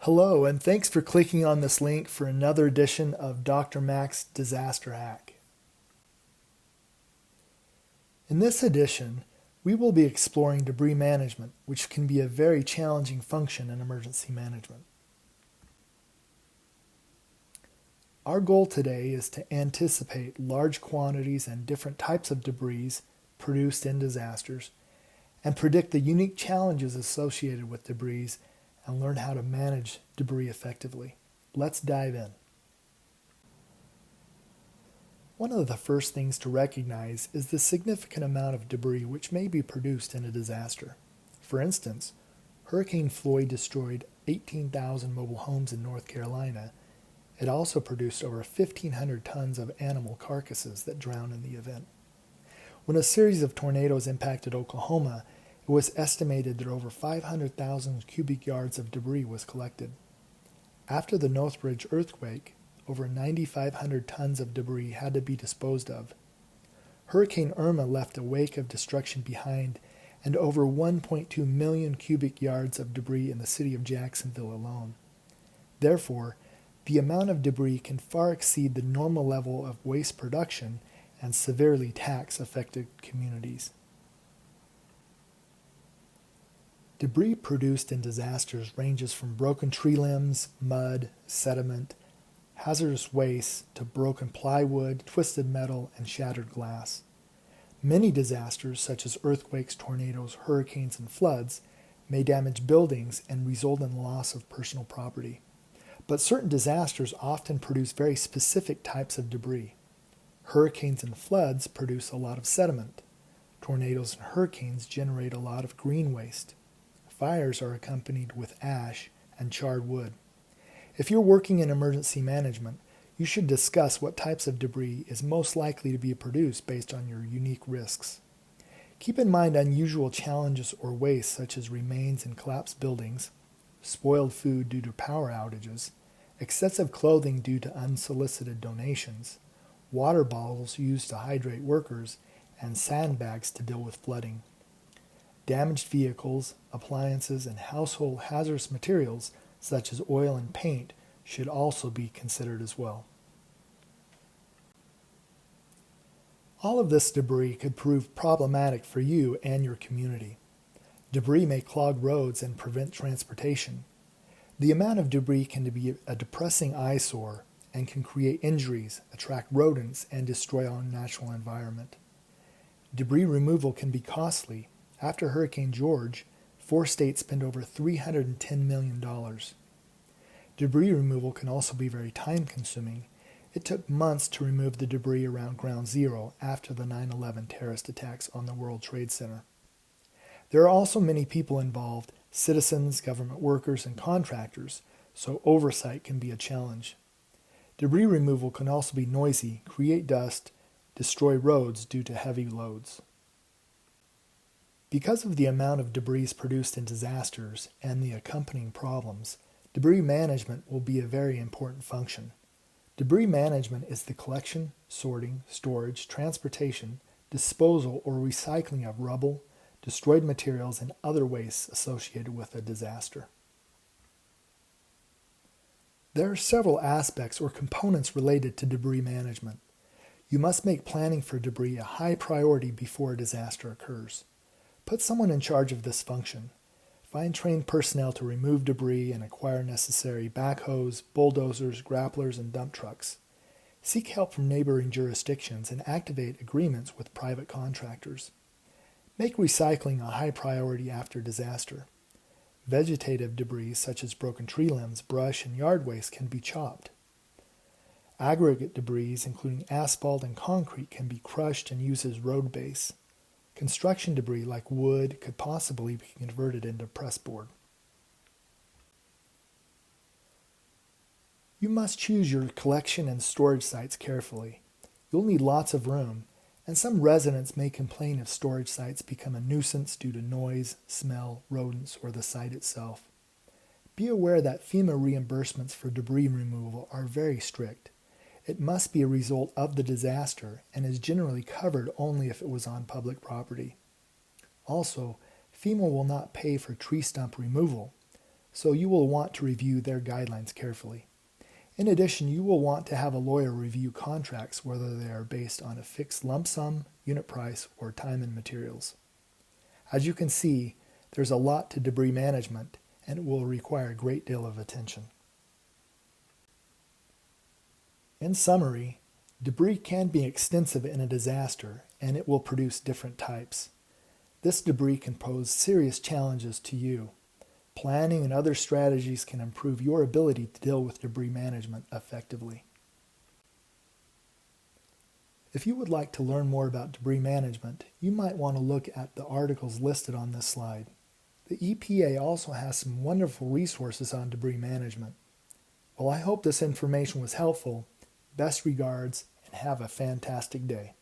Hello, and thanks for clicking on this link for another edition of Dr. Mac's Disaster Hack. In this edition, we will be exploring debris management, which can be a very challenging function in emergency management. Our goal today is to anticipate large quantities and different types of debris produced in disasters, and predict the unique challenges associated with debris and learn how to manage debris effectively. Let's dive in. One of the first things to recognize is the significant amount of debris which may be produced in a disaster. For instance, Hurricane Floyd destroyed 18,000 mobile homes in North Carolina. It also produced over 1,500 tons of animal carcasses that drowned in the event. When a series of tornadoes impacted Oklahoma, it was estimated that over 500,000 cubic yards of debris was collected. After the Northridge earthquake, over 9,500 tons of debris had to be disposed of. Hurricane Irma left a wake of destruction behind and over 1.2 million cubic yards of debris in the city of Jacksonville alone. Therefore, the amount of debris can far exceed the normal level of waste production and severely tax affected communities. Debris produced in disasters ranges from broken tree limbs, mud, sediment, hazardous waste, to broken plywood, twisted metal, and shattered glass. Many disasters, such as earthquakes, tornadoes, hurricanes, and floods, may damage buildings and result in the loss of personal property. But certain disasters often produce very specific types of debris. Hurricanes and floods produce a lot of sediment. Tornadoes and hurricanes generate a lot of green waste. Fires are accompanied with ash and charred wood. If you're working in emergency management, you should discuss what types of debris is most likely to be produced based on your unique risks. Keep in mind unusual challenges or waste such as remains in collapsed buildings, spoiled food due to power outages, excessive clothing due to unsolicited donations, water bottles used to hydrate workers, and sandbags to deal with flooding. Damaged vehicles, appliances, and household hazardous materials such as oil and paint should also be considered as well. All of this debris could prove problematic for you and your community. Debris may clog roads and prevent transportation. The amount of debris can be a depressing eyesore and can create injuries, attract rodents, and destroy our natural environment. Debris removal can be costly. After Hurricane George, 4 states spent over $310 million. Debris removal can also be very time-consuming. It took months to remove the debris around Ground Zero after the 9/11 terrorist attacks on the World Trade Center. There are also many people involved, citizens, government workers, and contractors, so oversight can be a challenge. Debris removal can also be noisy, create dust, destroy roads due to heavy loads. Because of the amount of debris produced in disasters and the accompanying problems, debris management will be a very important function. Debris management is the collection, sorting, storage, transportation, disposal, or recycling of rubble, destroyed materials, and other wastes associated with a disaster. There are several aspects or components related to debris management. You must make planning for debris a high priority before a disaster occurs. Put someone in charge of this function. Find trained personnel to remove debris and acquire necessary backhoes, bulldozers, grapplers, and dump trucks. Seek help from neighboring jurisdictions and activate agreements with private contractors. Make recycling a high priority after disaster. Vegetative debris such as broken tree limbs, brush, and yard waste can be chopped. Aggregate debris, including asphalt and concrete, can be crushed and used as road base. Construction debris like wood could possibly be converted into pressboard. You must choose your collection and storage sites carefully. You'll need lots of room, and some residents may complain if storage sites become a nuisance due to noise, smell, rodents, or the site itself. Be aware that FEMA reimbursements for debris removal are very strict. It must be a result of the disaster and is generally covered only if it was on public property. Also, FEMA will not pay for tree stump removal. so you will want to review their guidelines carefully. In addition, you will want to have a lawyer review contracts whether they are based on a fixed lump sum, unit price, or time and materials. As you can see, there's a lot to debris management, and it will require a great deal of attention. In summary, debris can be extensive in a disaster, and it will produce different types. This debris can pose serious challenges to you. Planning and other strategies can improve your ability to deal with debris management effectively. If you would like to learn more about debris management, you might want to look at the articles listed on this slide. The EPA also has some wonderful resources on debris management. Well, I hope this information was helpful. Best regards, and have a fantastic day.